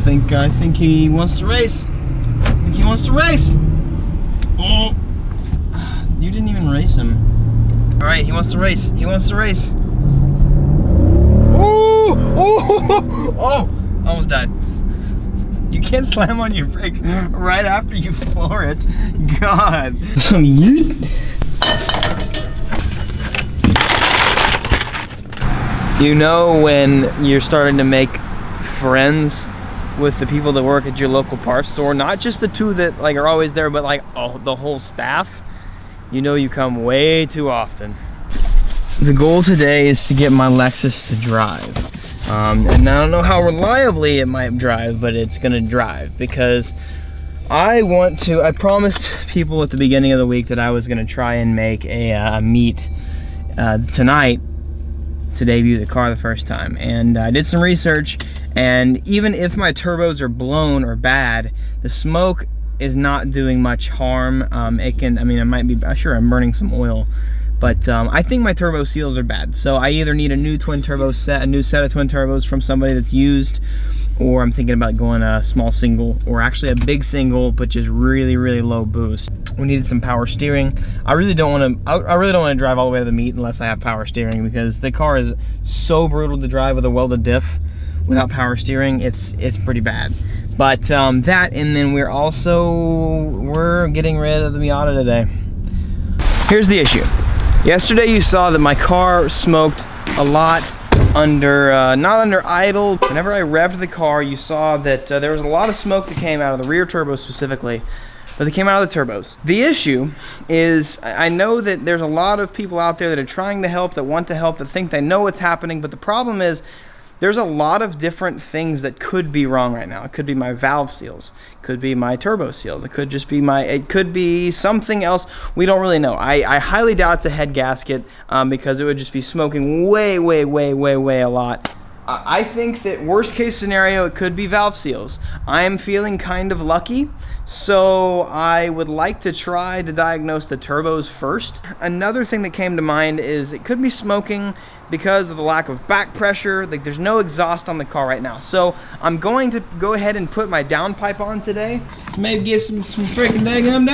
I think he wants to race. I think he wants to race. Oh, you didn't even race him. All right, he wants to race. He wants to race. Oh, oh, oh, almost died. You can't slam on your brakes right after you floor it. God. Some yeet. You know when you're starting to make friends with the people that work at your local parts store, not just the two that like are always there, but like the whole staff. You know you come way too often. The goal today is to get my LEXUS to drive. And I don't know how reliably it might drive, but it's gonna drive because I promised people at the beginning of the week that I was gonna try and make a meet tonight to debut the car the first time. And I did some research, and even if my turbos are blown or bad, the smoke is not doing much harm. I might be, sure I'm burning some oil, but I think my turbo seals are bad. So I either need a new a new set of twin turbos from somebody that's used, or I'm thinking about going a small single, or actually a big single, but just really, really low boost. We needed some power steering. I really don't want to drive all the way to the meet unless I have power steering, because the car is so brutal to drive with a welded diff without power steering. It's pretty bad. But that, and then we're getting rid of the Miata today. Here's the issue. Yesterday you saw that my car smoked a lot under, not under idle. Whenever I revved the car, you saw that there was a lot of smoke that came out of the rear turbo specifically, but they came out of the turbos. The issue is, I know that there's a lot of people out there that are trying to help, that want to help, that think they know what's happening, but the problem is, there's a lot of different things that could be wrong right now. It could be my valve seals, it could be my turbo seals, it could be something else. We don't really know. I highly doubt it's a head gasket because it would just be smoking way a lot. I think that worst case scenario, it could be valve seals. I am feeling kind of lucky, so I would like to try to diagnose the turbos first. Another thing that came to mind is it could be smoking because of the lack of back pressure. Like, there's no exhaust on the car right now. So I'm going to go ahead and put my downpipe on today. Maybe get some freaking daggum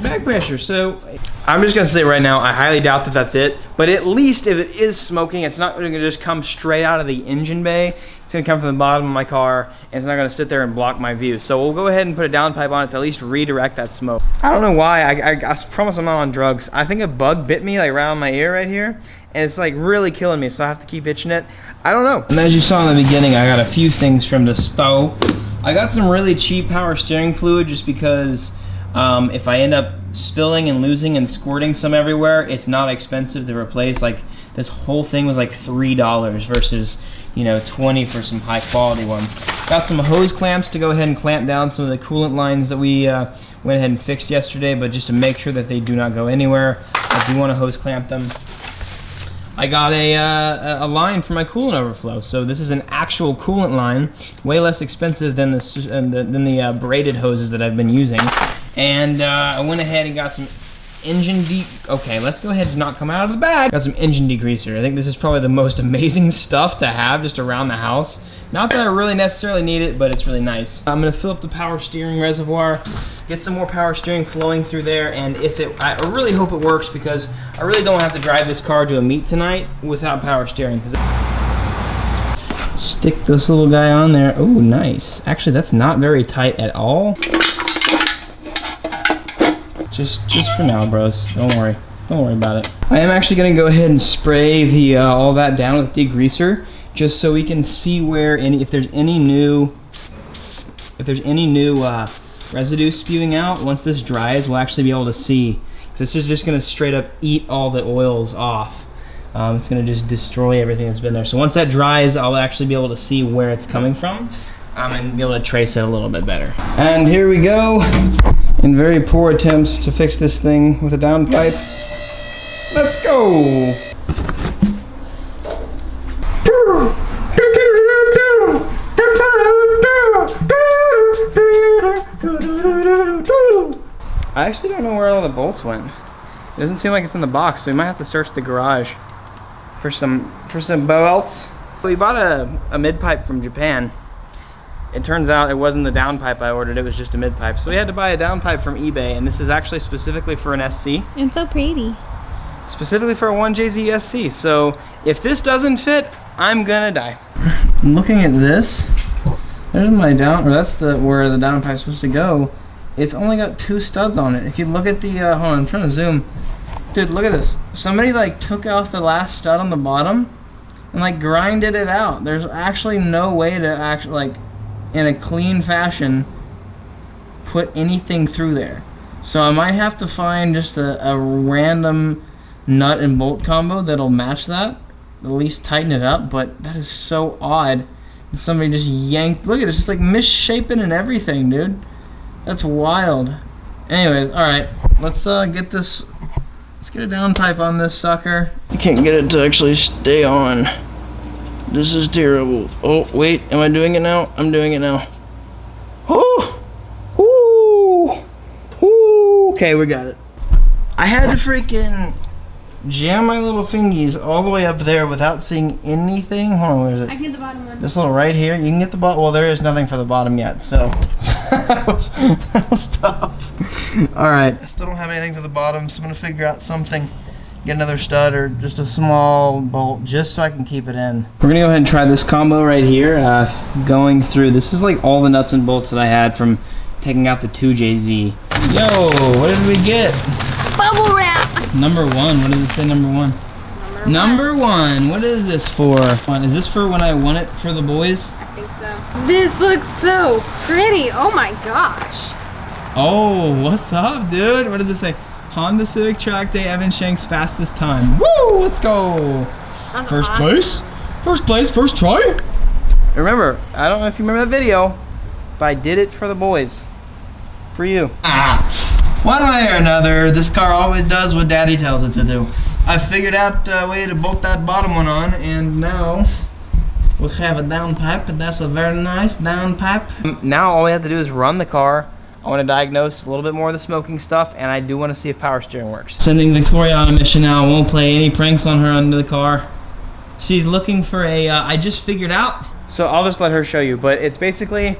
back pressure. So I'm just gonna say right now, I highly doubt that that's it. But at least if it is smoking, it's not gonna just come straight out of the engine bay. It's gonna come from the bottom of my car, and it's not gonna sit there and block my view. So we'll go ahead and put a downpipe on it to at least redirect that smoke. I don't know why, I promise I'm not on drugs. I think a bug bit me like around my ear right here, and it's like really killing me, so I have to keep itching it. I don't know. And as you saw in the beginning, I got a few things from the store. I got some really cheap power steering fluid just because if I end up spilling and losing and squirting some everywhere, it's not expensive to replace. Like, this whole thing was like $3 versus, you know, 20 for some high quality ones. Got some hose clamps to go ahead and clamp down some of the coolant lines that we went ahead and fixed yesterday, but just to make sure that they do not go anywhere, I do want to hose clamp them. I got a line for my coolant overflow. So this is an actual coolant line, way less expensive than the braided hoses that I've been using. And I went ahead and got some engine okay, let's go ahead and not come out of the bag. Got some engine degreaser. I think this is probably the most amazing stuff to have just around the house. Not that I really necessarily need it, but it's really nice. I'm gonna fill up the power steering reservoir, get some more power steering flowing through there, and I really hope it works, because I really don't have to drive this car to a meet tonight without power steering. Stick this little guy on there. Oh, nice. Actually, that's not very tight at all. Just for now, bros. Don't worry. Don't worry about it. I am actually gonna go ahead and spray the all that down with degreaser, just so we can see where if there's any new residue spewing out. Once this dries, we'll actually be able to see. So this is just gonna straight up eat all the oils off. It's gonna just destroy everything that's been there. So once that dries, I'll actually be able to see where it's coming from and be able to trace it a little bit better. And here we go, in very poor attempts to fix this thing with a downpipe. Let's go! I actually don't know where all the bolts went. It doesn't seem like it's in the box, so we might have to search the garage for some bolts. We bought a mid pipe from Japan, it turns out it wasn't the downpipe I ordered, it was just a mid-pipe. So we had to buy a downpipe from eBay, and this is actually specifically for an SC. It's so pretty. Specifically for a 1JZ SC. So if this doesn't fit, I'm gonna die. Looking at this, there's my down, or that's where the downpipe's supposed to go. It's only got 2 studs on it. If you look at the, hold on, I'm trying to zoom. Dude, look at this. Somebody like took off the last stud on the bottom and like grinded it out. There's actually no way to actually, like, in a clean fashion, put anything through there. So I might have to find just a random nut and bolt combo that'll match that, at least tighten it up. But that is so odd that somebody just yanked. Look at it, it's just like misshapen and everything, dude. That's wild. Anyways, all right, let's get this. Let's get a downpipe on this sucker. I can't get it to actually stay on. This is terrible. Oh wait, am I doing it now? I'm doing it now. Oh, ooh, ooh. Okay, we got it. I had to freaking jam my little fingies all the way up there without seeing anything. Hold on, where is it? I can get the bottom one. This little right here. You can get the bottom. Well, there is nothing for the bottom yet, so that was tough. All right, I still don't have anything for the bottom, so I'm gonna figure out something. Get another stud or just a small bolt, just so I can keep it in. We're gonna go ahead and try this combo right here. Going through. This is like all the nuts and bolts that I had from taking out the 2JZ. Yo, what did we get? Bubble wrap. Number 1. What does it say? Number 1. Number one. What is this for? Is this for when I won it for the boys? I think so. This looks so pretty. Oh my gosh. Oh, what's up, dude? What does it say? Honda Civic Track Day, Evan Shank's fastest time. Woo! Let's go. That's First awesome. place. First place. First try. Remember, I don't know if you remember that video, but I did it for the boys. For you. One way or another, this car always does what Daddy tells it to do. I figured out a way to bolt that bottom one on, and now we have a downpipe, and that's a very nice downpipe. Now all we have to do is run the car. I want to diagnose a little bit more of the smoking stuff, and I do want to see if power steering works. Sending Victoria on a mission now. I won't play any pranks on her under the car. She's looking for a, I just figured out. So I'll just let her show you, but it's basically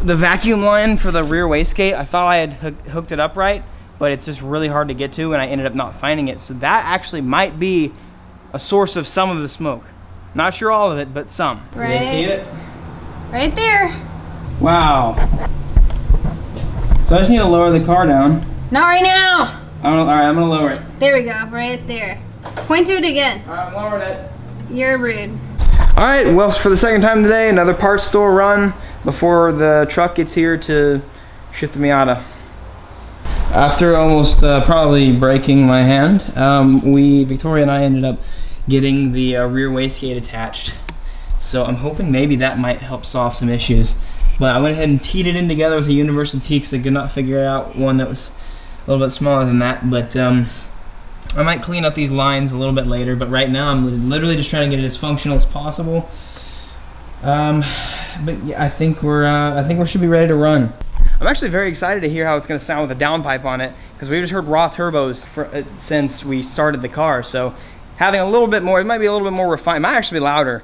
the vacuum line for the rear wastegate. I thought I had hooked it up right, but it's just really hard to get to, and I ended up not finding it. So that actually might be a source of some of the smoke. Not sure all of it, but some. Right. You guys see it? Right there. Wow. So I just need to lower the car down. Not right now. All right, I'm gonna lower it. There we go, right there. Point to it again. All right, I'm lowering it. You're rude. All right, well, for the second time today, another parts store run before the truck gets here to ship the Miata. After almost probably breaking my hand, Victoria and I ended up getting the rear wastegate attached. So I'm hoping maybe that might help solve some issues. But I went ahead and teed it in together with a universal tee because I could not figure out one that was a little bit smaller than that. But I might clean up these lines a little bit later. But right now I'm literally just trying to get it as functional as possible. But yeah, I think we should be ready to run. I'm actually very excited to hear how it's going to sound with a downpipe on it because we've just heard raw turbos since we started the car. So having a little bit more, it might be a little bit more refined. It might actually be louder,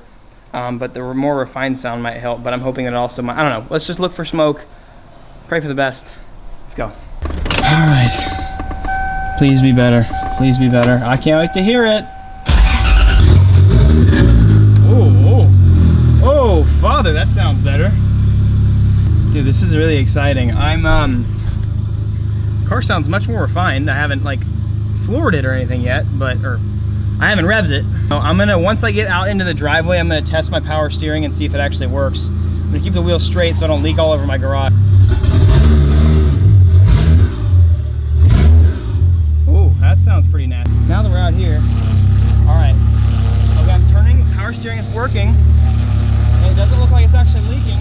but the more refined sound might help. But I'm hoping that it also might, I don't know. Let's just look for smoke. Pray for the best. Let's go. All right. Please be better. Please be better. I can't wait to hear it. Oh, Father, that sounds better. Dude, this is really exciting. Car sounds much more refined. I haven't like floored it or anything yet, or I haven't revved it. So I'm gonna, once I get out into the driveway, I'm gonna test my power steering and see if it actually works. I'm gonna keep the wheels straight so I don't leak all over my garage. Oh, that sounds pretty nasty. Now that we're out here, all right. Okay, I'm turning, power steering is working. And it doesn't look like it's actually leaking,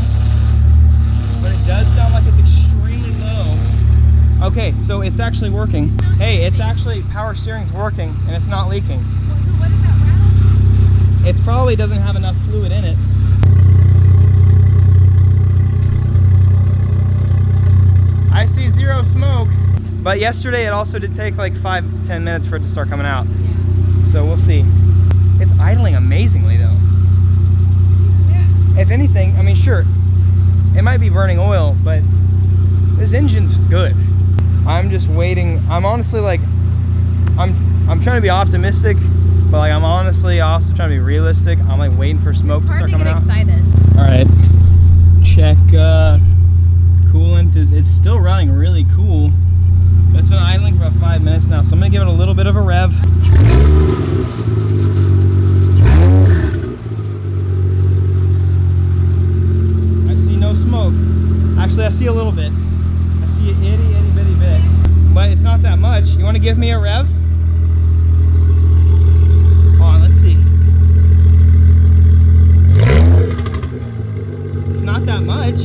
but it does sound like it's extremely low. Okay, so it's actually working. Hey, it's actually, power steering's working and it's not leaking. Well, so what is that rattle? It probably doesn't have enough fluid in it. I see zero smoke, but yesterday it also did take like 5-10 minutes for it to start coming out. Yeah. So we'll see. It's idling amazingly though. Yeah. If anything, I mean, sure, it might be burning oil, but this engine's good. I'm just waiting. I'm honestly like, I'm trying to be optimistic, but like I'm honestly also trying to be realistic. I'm like waiting for smoke to start coming out. Excited. All right, check coolant is, it's still running really cool. It's been idling for about 5 minutes now, so I'm gonna give it a little bit of a rev. I see no smoke. Actually, I see a little bit. I see an itty bitty bit, but it's not that much. You want to give me a rev? Hold on, let's see. It's not that much.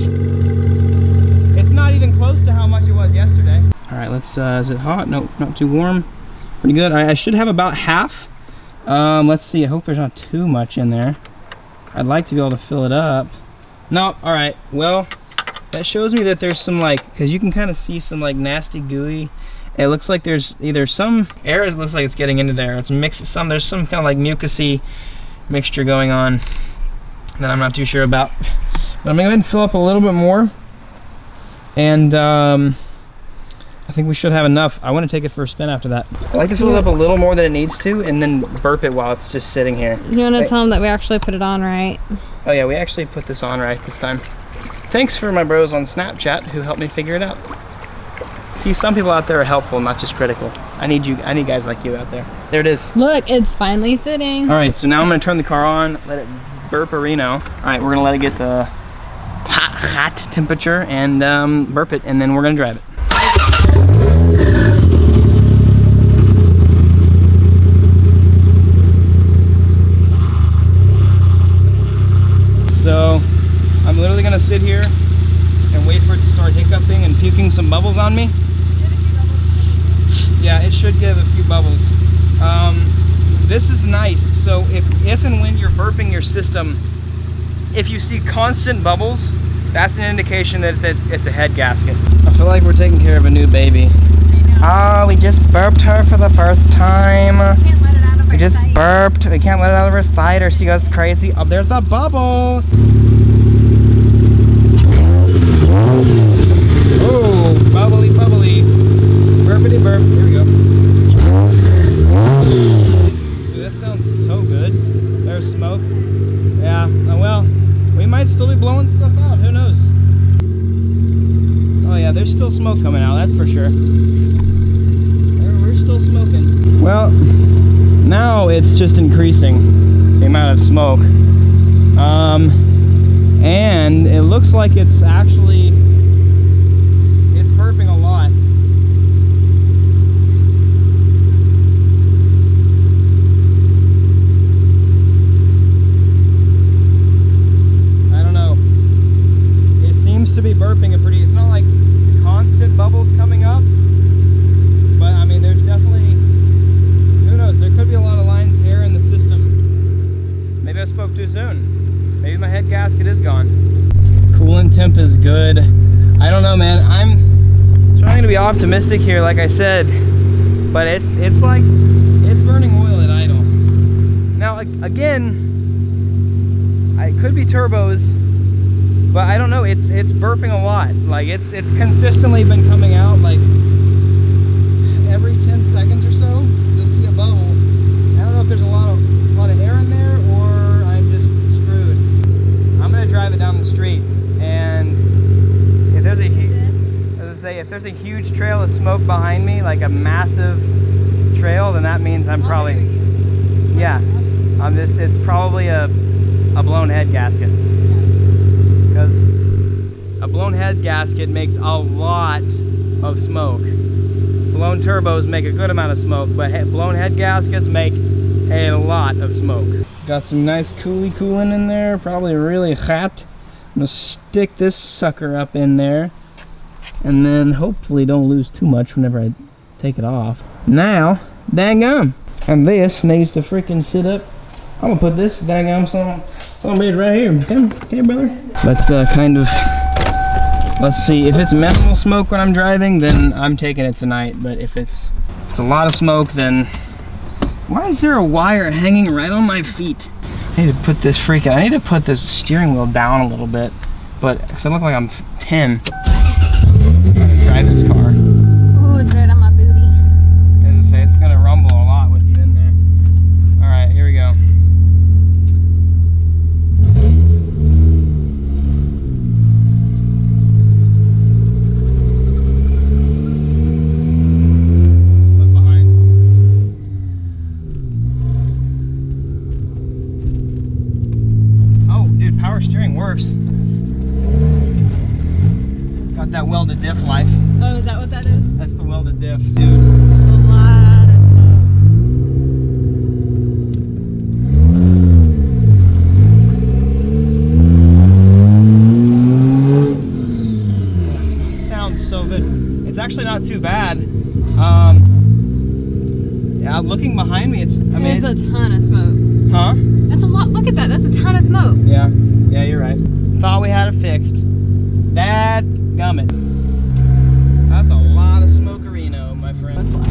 It's not even close to how much it was yesterday. All right, let's, is it hot? No, not too warm. Pretty good. I should have about half. Let's see, I hope there's not too much in there. I'd like to be able to fill it up. No, all right, well, that shows me that there's some like, because you can kind of see some like nasty gooey. It looks like there's either some air, it looks like it's getting into there. It's mixed, there's some kind of like mucusy mixture going on that I'm not too sure about. But I'm gonna go ahead and fill up a little bit more. And I think we should have enough. I want to take it for a spin after that. I like to fill it up a little more than it needs to and then burp it while it's just sitting here. You want to tell them that we actually put it on right? Oh yeah, we actually put this on right this time. Thanks for my bros on Snapchat who helped me figure it out. See, some people out there are helpful, not just critical. I need guys like you out there. There it is. Look, it's finally sitting. All right, so now I'm gonna turn the car on, let it burp a Reno. All right, we're gonna let it get to hot temperature and burp it, and then we're gonna drive it. So I'm literally gonna sit here and wait for it to start hiccuping and puking some bubbles on me. Yeah, it should give a few bubbles. This is nice. So if and when you're burping your system, if you see constant bubbles, that's an indication that it's a head gasket. I feel like we're taking care of a new baby. Oh, we just burped her for the first time. We can't let it out of her We just sight. burped. We can't let it out of her sight or she goes crazy. Oh, there's the bubble. Oh, bubbly, bubbly. Burpity burp. Here we go. Dude, that sounds so good. There's smoke. Yeah, well, we might still be blowing stuff out. Who knows? Oh yeah, there's still smoke coming out, that's for sure. We're still smoking. Well, now it's just increasing the amount of smoke. And it looks like it's actually, it's burping a lot. I don't know. It seems to be burping a pretty, it's not like constant bubbles coming up, but I mean there's definitely, who knows, there could be a lot of air in the system. Maybe I spoke too soon. Maybe my head gasket is gone. Coolant temp is good. I don't know, man. I'm trying to be optimistic here, like I said, but it's like, it's burning oil at idle. Now, again, it could be turbos, but I don't know. It's burping a lot. Like it's consistently been coming out like every 10 seconds or so. You'll see a bubble. I don't know if there's a lot of air in there or I'm just screwed. I'm gonna drive it down the street, and if there's if there's a huge trail of smoke behind me, like a massive trail, then that means I'm probably, yeah, it's probably a blown head gasket. Because a blown head gasket makes a lot of smoke. Blown turbos make a good amount of smoke, but blown head gaskets make a lot of smoke. Got some nice coolant in there, probably really hot. I'm gonna stick this sucker up in there and then hopefully don't lose too much whenever I take it off. Now, dang gum. And this needs to freaking sit up. I'm gonna put this dang gum some bitch right here. Come here, brother. Let's let's see. If it's minimal smoke when I'm driving, then I'm taking it tonight. But if it's a lot of smoke, then why is there a wire hanging right on my feet? I need to put this steering wheel down a little bit. but because I look like I'm 10 trying to drive this car. Ooh, it's right on my booty. As I say, it's gonna rumble a lot with you in there. All right, here we go. Power steering works. Got that welded diff life. Oh, is that what that is? That's the welded diff, dude. A lot of smoke. That sounds so good. It's actually not too bad. Yeah, looking behind me, it's It's a ton of smoke. Huh? That's a lot. Look at that. That's a ton of smoke. Yeah, you're right. Thought we had it fixed. Dad gummit. That's a lot of smokerino, my friend. That's loud.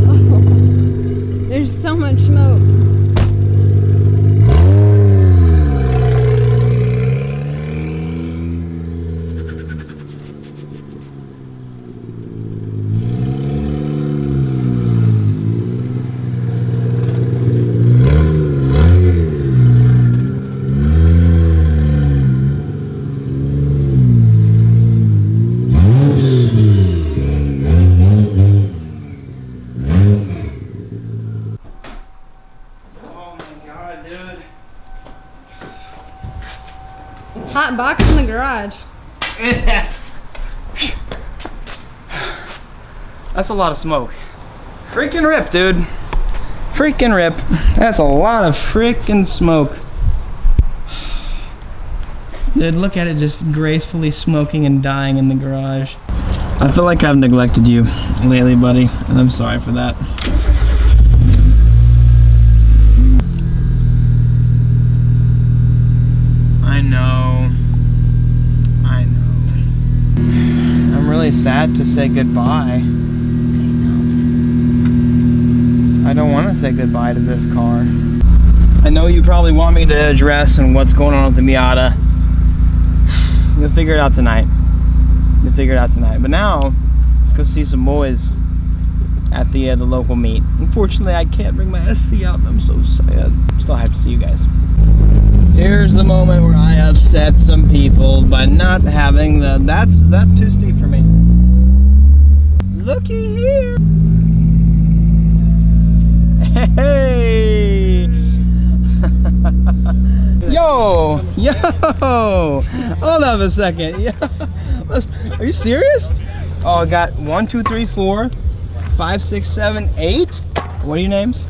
Oh, there's so much smoke. Hot box in the garage. That's a lot of smoke. Freaking rip, dude. Freaking rip. That's a lot of freaking smoke. Dude, look at it just gracefully smoking and dying in the garage. I feel like I've neglected you lately, buddy, and I'm sorry for that. I know. I'm really sad to say goodbye. I don't want to say goodbye to this car. I know you probably want me to address and what's going on with the Miata. You'll figure it out tonight. But now, let's go see some boys at the local meet. Unfortunately, I can't bring my SC out and I'm so sad. Still have to see you guys. Here's the moment where I upset some people by not having the, that's too steep for me. Looky here. Hey. Yo. Hold up a second. Yo. Are you serious? Oh, I got 1, 2, 3, 4, 5, 6, 7, 8. What are your names?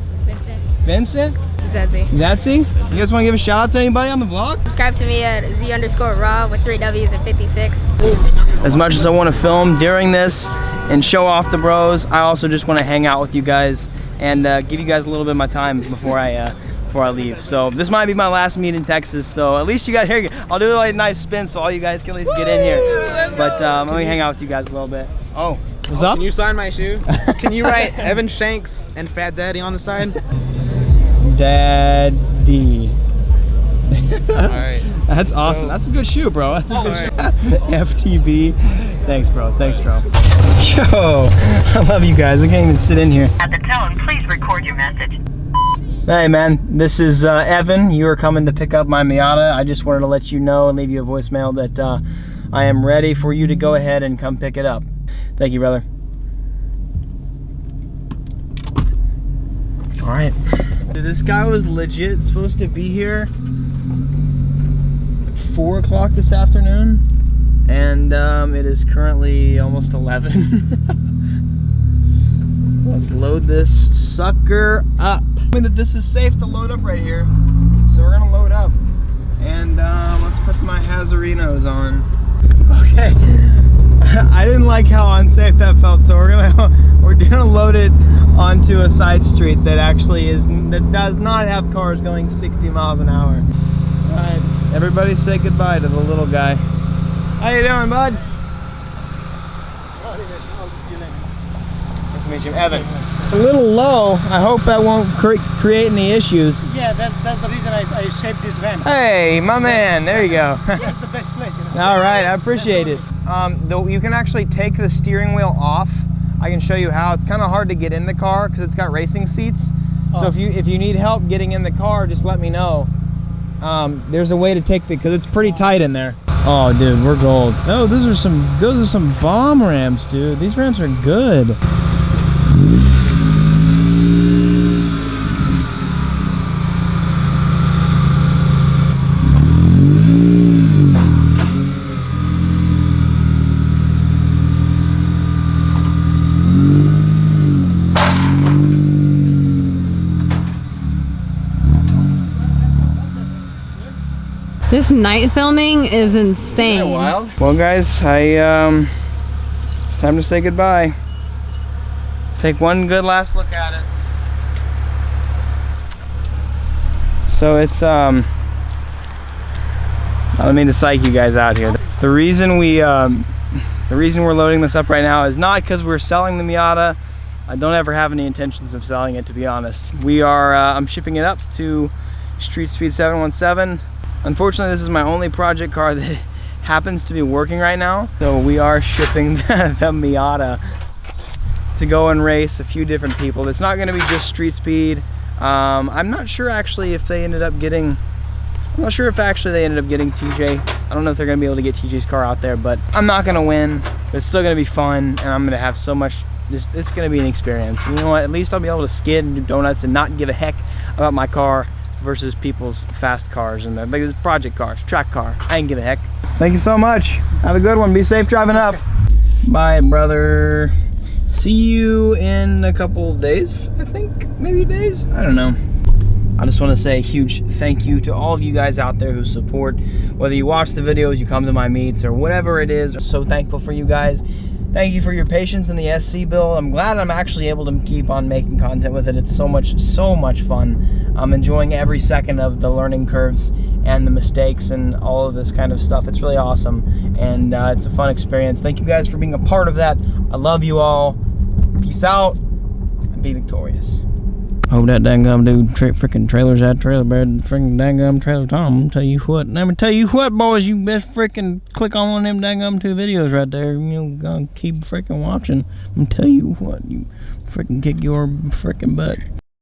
Vincent? Zatsy? You guys want to give a shout out to anybody on the vlog? Subscribe to me at Z_raw with 3 W's and 56. As much as I want to film during this and show off the bros, I also just want to hang out with you guys and give you guys a little bit of my time before I leave. So this might be my last meet in Texas, so at least you got here. I'll do like a nice spin so all you guys can at least get in here. But let me hang out with you guys a little bit. Oh, what's up? Can you sign my shoe? Can you write Evan Shanks and Fat Daddy on the side? Daddy. Alright. That's awesome. That's a good shoe, bro. That's a good shoe. FTB. Thanks, bro. Yo, I love you guys. I can't even sit in here. At the tone, please record your message. Hey, man. This is Evan. You are coming to pick up my Miata. I just wanted to let you know and leave you a voicemail that I am ready for you to go ahead and come pick it up. Thank you, brother. All right. This guy was legit supposed to be here at 4 o'clock this afternoon, and it is currently almost 11. Let's load this sucker up. I mean that this is safe to load up right here, so we're gonna load up, and let's put my Hazarinos on. Okay. I didn't like how unsafe that felt, so we're gonna load it onto a side street that actually does not have cars going 60 miles an hour. All right, everybody say goodbye to the little guy. How you doing, bud? to meet you, Evan. A little low. I hope that won't create any issues. Yeah, that's the reason I shaped this ramp. Hey, my man. There you go. That's the best place, you know. All right, I appreciate it. Though you can actually take the steering wheel off. I can show you how. It's kind of hard to get in the car because it's got racing seats. So if you need help getting in the car, just let me know. There's a way to take because it's pretty tight in there. Oh, dude, we're gold. Oh, those are some bomb ramps, dude. These ramps are good. This night filming is insane. Isn't that wild? Well, guys, it's time to say goodbye. Take one good last look at it. So it's I don't mean to psych you guys out here. The reason we're loading this up right now is not because we're selling the Miata. I don't ever have any intentions of selling it, to be honest. We are I'm shipping it up to Street Speed 717. Unfortunately, this is my only project car that happens to be working right now. So we are shipping the Miata to go and race a few different people. It's not gonna be just Street Speed. I'm not sure actually if they ended up getting, I'm not sure if actually they ended up getting TJ. I don't know if they're gonna be able to get TJ's car out there, but I'm not gonna win. But it's still gonna be fun, and I'm gonna have so much, it's gonna be an experience. And you know what, at least I'll be able to skid and do donuts and not give a heck about my car versus people's fast cars and like this project cars, track car. I ain't give a heck. Thank you so much. Have a good one. Be safe driving up. Bye, brother. See you in a couple days, I think. Maybe days. I don't know. I just want to say a huge thank you to all of you guys out there who support. Whether you watch the videos, you come to my meets, or whatever it is. I'm so thankful for you guys. Thank you for your patience in the SC build. I'm glad I'm actually able to keep on making content with it. It's so much fun. I'm enjoying every second of the learning curves and the mistakes and all of this kind of stuff. It's really awesome, and it's a fun experience. Thank you guys for being a part of that. I love you all. Peace out, and be victorious. Hope that dang-gum dude freaking trailers that trailer bed, freaking dang-gum trailer Tom. Tell you what, let me tell you what, boys, you best freaking click on one of them dang-gum 2 videos right there. You gonna keep freaking watching. I'm tell you what, you freaking kick your freaking butt.